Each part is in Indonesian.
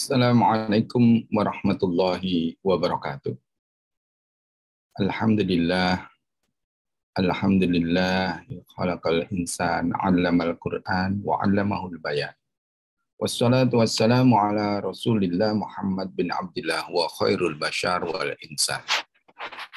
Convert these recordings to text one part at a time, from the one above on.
Assalamualaikum warahmatullahi wabarakatuh. Alhamdulillah, alhamdulillah, khalaqal insan, 'allamal Qur'an wa 'allamahul bayan. Wassalatu wassalamu ala Rasulillah Muhammad bin Abdullah wa khairul bashar wal insan.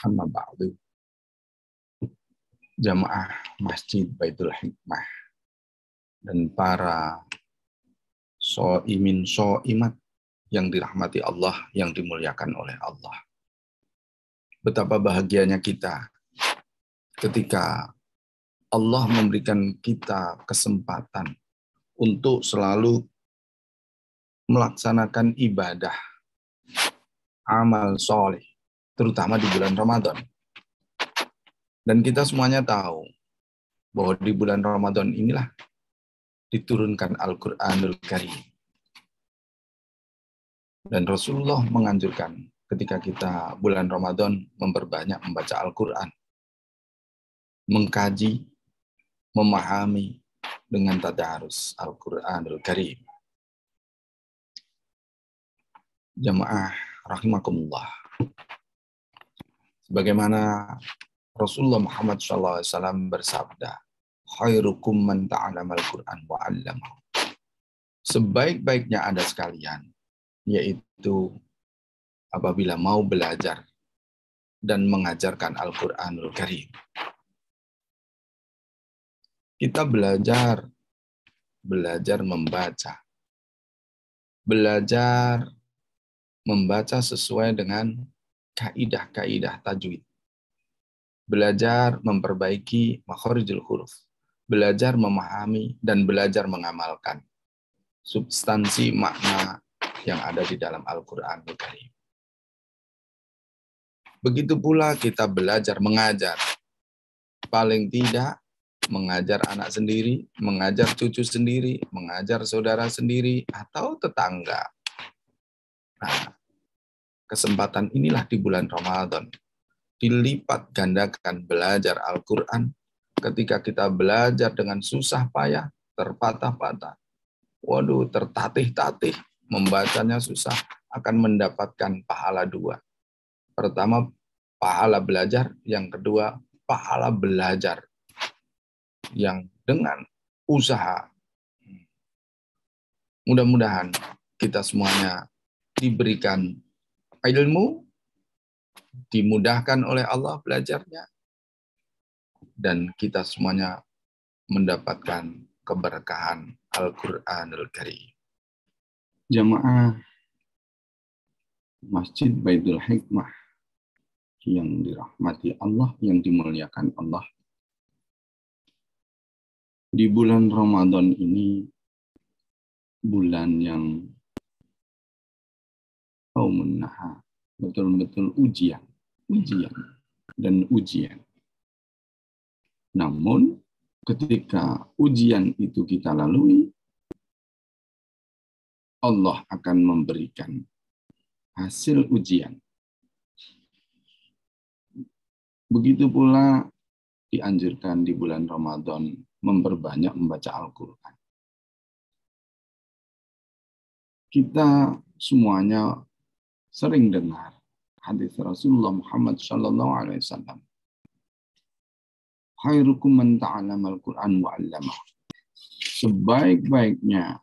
Amma ba'du. Jamaah Masjid Baitul Hikmah dan para so'imin so'imat yang dirahmati Allah, yang dimuliakan oleh Allah. Betapa bahagianya kita ketika Allah memberikan kita kesempatan untuk selalu melaksanakan ibadah, amal soleh, terutama di bulan Ramadan. Dan kita semuanya tahu bahwa di bulan Ramadan inilah diturunkan Al-Quranul Karim. Dan Rasulullah menganjurkan ketika kita bulan Ramadan memperbanyak membaca Al-Quran, mengkaji, memahami dengan tadarus Al-Quranul Karim. Jamaah rahimakumullah. Sebagaimana Rasulullah Muhammad SAW bersabda, khairukum man ta'alamal Qur'an wa 'allamahu. Sebaik-baiknya Anda sekalian, yaitu apabila mau belajar dan mengajarkan Al-Quranul Karim. Kita belajar membaca sesuai dengan kaidah-kaidah tajwid. Belajar memperbaiki makharijul huruf. Belajar memahami dan belajar mengamalkan substansi makna yang ada di dalam Al-Quranul Karim. Begitu pula kita belajar mengajar. Paling tidak mengajar anak sendiri, mengajar cucu sendiri, mengajar saudara sendiri, atau tetangga. Nah, kesempatan inilah di bulan Ramadan. Dilipat gandakan belajar Al-Quran. Ketika kita belajar dengan susah payah, terpatah-patah, waduh, tertatih-tatih, membacanya susah, akan mendapatkan pahala dua. Pertama, pahala belajar. Yang kedua, pahala belajar yang dengan usaha. Mudah-mudahan kita semuanya diberikan ilmu, dimudahkan oleh Allah belajarnya, dan kita semuanya mendapatkan keberkahan Al-Quranul Karim. Jamaah Masjid Baitul Hikmah yang dirahmati Allah, yang dimuliakan Allah. Di bulan Ramadan ini, bulan yang qaumun nahar, betul-betul ujian dan ujian. Namun, ketika ujian itu kita lalui, Allah akan memberikan hasil ujian. Begitu pula dianjurkan di bulan Ramadan memperbanyak membaca Al-Quran. Kita semuanya sering dengar hadis Rasulullah Muhammad SAW. Khairukum man ta'alamal Qur'an wa 'allamahu. Sebaik-baiknya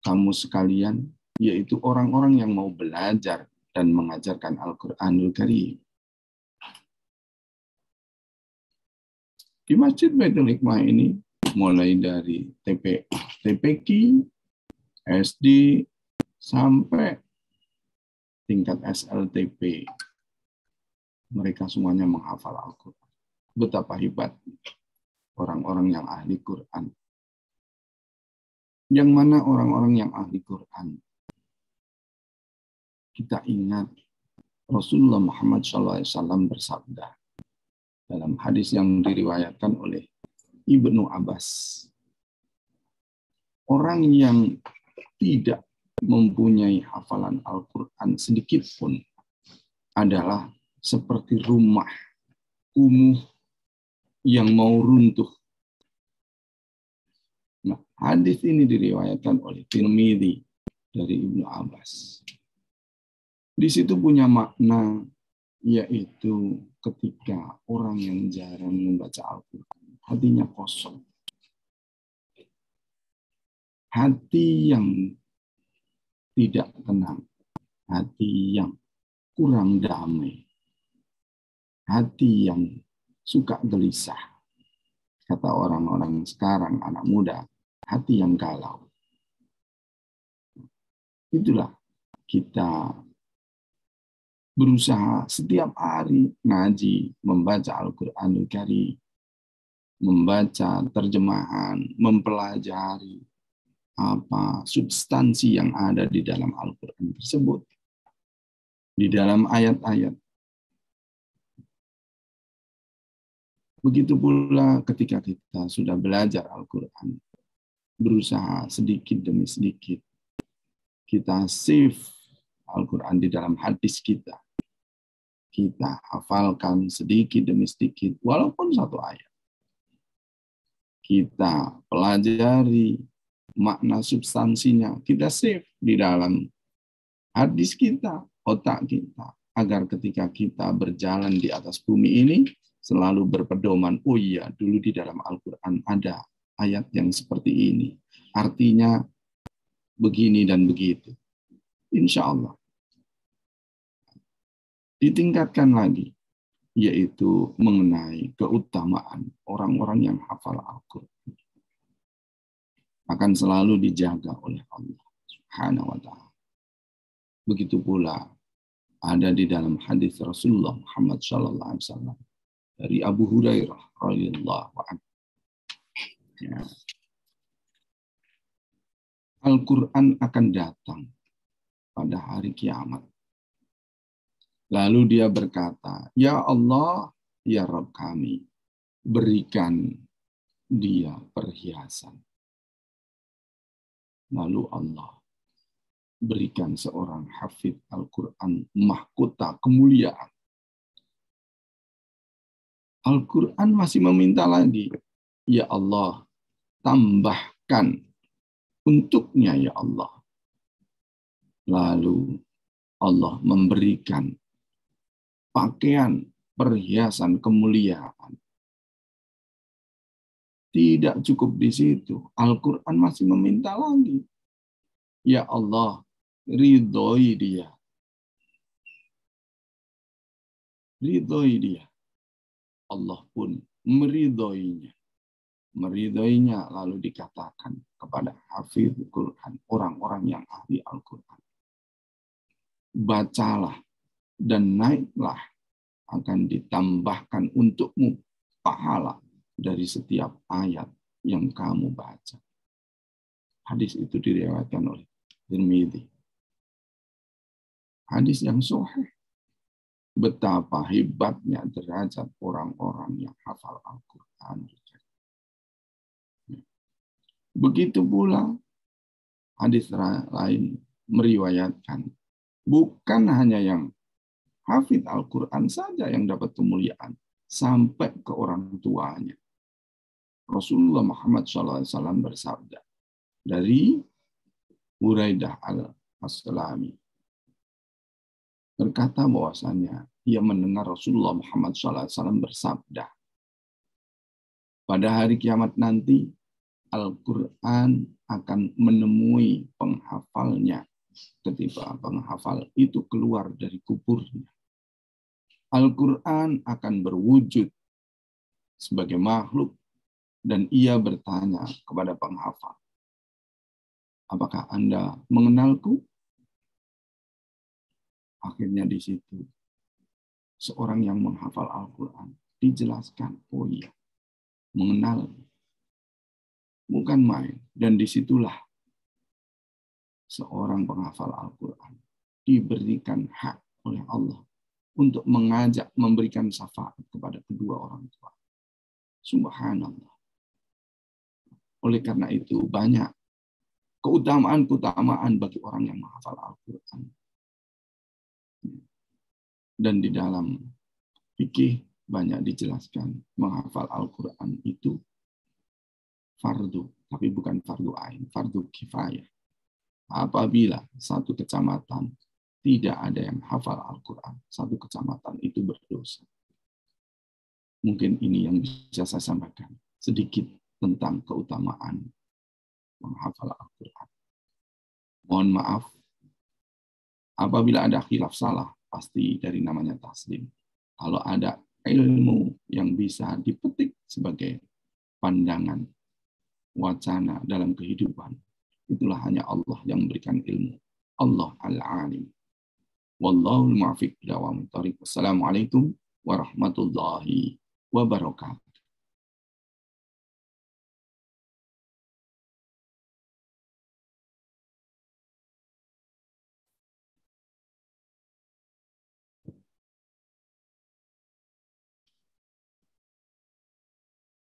kamu sekalian, yaitu orang-orang yang mau belajar dan mengajarkan Al-Quranul Karim. Di Masjid Baitul Hikmah ini, mulai dari TPQ, SD, sampai tingkat SLTP, mereka semuanya menghafal Al-Quran. Betapa hebat orang-orang yang ahli Quran. Yang mana orang-orang yang ahli Quran? Kita ingat Rasulullah Muhammad SAW bersabda dalam hadis yang diriwayatkan oleh Ibnu Abbas. Orang yang tidak mempunyai hafalan Al-Quran sedikit pun adalah seperti rumah kumuh yang mau runtuh. Nah, hadis ini diriwayatkan oleh Tirmidzi dari Ibnu Abbas. Di situ punya makna, yaitu ketika orang yang jarang membaca Al-Quran, hatinya kosong. Hati yang tidak tenang, hati yang kurang damai, hati yang suka gelisah. Kata orang-orang sekarang, anak muda, hati yang galau. Itulah kita berusaha setiap hari ngaji, membaca Al-Quranul Karim, membaca terjemahan, mempelajari apa substansi yang ada di dalam Al-Quran tersebut, di dalam ayat-ayat. Begitu pula ketika kita sudah belajar Al-Quran, berusaha sedikit demi sedikit, kita save Al-Quran di dalam hadis kita. Kita hafalkan sedikit demi sedikit, walaupun satu ayat. Kita pelajari makna substansinya, kita save di dalam hadis kita, otak kita, agar ketika kita berjalan di atas bumi ini, selalu berpedoman, oh iya, dulu di dalam Al-Quran ada ayat yang seperti ini. Artinya begini dan begitu. Insya Allah. Ditingkatkan lagi, yaitu mengenai keutamaan orang-orang yang hafal Al-Quran. Akan selalu dijaga oleh Allah Subhanahu wa ta'ala. Begitu pula ada di dalam hadis Rasulullah Muhammad sallallahu alaihi wasallam dari Abu Hurairah radhiyallahu anhu. Ya. Al-Quran akan datang pada hari kiamat. Lalu dia berkata, ya Allah, ya Rabb kami, berikan dia perhiasan. Lalu Allah berikan seorang hafidh Al-Quran mahkota kemuliaan. Al-Quran masih meminta lagi, ya Allah, tambahkan untuknya ya Allah. Lalu Allah memberikan pakaian perhiasan kemuliaan. Tidak cukup di situ. Al-Quran masih meminta lagi. Ya Allah, ridhoi dia. Ridhoi dia. Allah pun meridhoinya. Meridhoinya lalu dikatakan kepada hafidh Quran, orang-orang yang ahli Al-Quran. Bacalah dan naiklah, akan ditambahkan untukmu pahala dari setiap ayat yang kamu baca. Hadis itu diriwayatkan oleh Tirmidzi. Hadis yang sahih. Betapa hebatnya derajat orang-orang yang hafal Al-Quran. Begitu pula hadis lain meriwayatkan, bukan hanya yang hafidh Al-Quran saja yang dapat kemuliaan, sampai ke orang tuanya. Rasulullah Muhammad SAW bersabda dari Buraidah al-Aslami, berkata bahwasanya ia mendengar Rasulullah Muhammad SAW bersabda, pada hari kiamat nanti Al-Quran akan menemui penghafalnya ketika penghafal itu keluar dari kuburnya. Al-Quran akan berwujud sebagai makhluk dan ia bertanya kepada penghafal, apakah Anda mengenalku? Akhirnya di situ seorang yang menghafal Al-Quran dijelaskan, oh iya, mengenal, bukan main. Dan disitulah seorang penghafal Al-Quran diberikan hak oleh Allah untuk mengajak, memberikan syafaat kepada kedua orang tua. Subhanallah. Oleh karena itu banyak keutamaan-keutamaan bagi orang yang menghafal Al-Quran. Dan di dalam fikih banyak dijelaskan menghafal Al-Quran itu fardu, tapi bukan fardu ain, fardu kifayah. apabila satu kecamatan tidak ada yang hafal Al-Quran, satu kecamatan itu berdosa. Mungkin ini yang bisa saya sampaikan sedikit tentang keutamaan menghafal Al-Quran. Mohon maaf, apabila ada khilaf salah, pasti dari namanya taslim. Kalau ada ilmu yang bisa dipetik sebagai pandangan, wacana dalam kehidupan, itulah hanya Allah yang memberikan ilmu. Allah al-alim. Wallahul muwaffiq ila aqwamit thoriq. Wassalamualaikum warahmatullahi wabarakatuh.